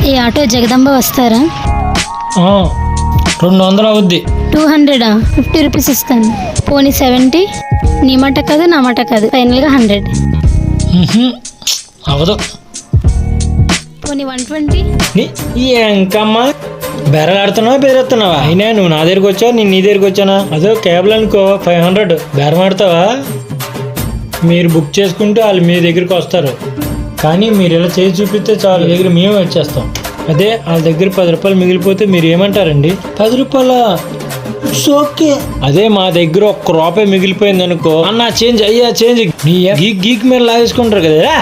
ఈ ఆటో జగదంబ వస్తారా? 200 అవుద్ది. 200 50 రూపీస్ ఇస్తాను. పోనీ 70. నీ మాట కాదు నా మాట కాదు, ఫైనల్గా 100. అవదు. పోనీ 120. ఇంకమ్మా బెరలాడుతున్నావా బెరెత్తున్నావా? అయినా నువ్వు నా దగ్గరికి వచ్చావు, నేను నీ దగ్గరికి వచ్చానా? అదో కేబుల్ అనుకో 500. బెరమాడతావా? మీరు బుక్ చేసుకుంటే వాళ్ళు మీ దగ్గరికి వస్తారు, కానీ మీరు ఇలా చేసి చూపిస్తే చాలు దగ్గర మేము వచ్చేస్తాం. అదే వాళ్ళ దగ్గర 10 రూపాయలు మిగిలిపోతే మీరు ఏమంటారండి? 10 రూపాయల ఓకే. అదే మా దగ్గర 1 రూపాయి మిగిలిపోయింది అనుకో, అన్న చేంజ్ అయ్యా చేంజ్ గీక్ గీక్ మీరు లాగేసుకుంటారు కదా.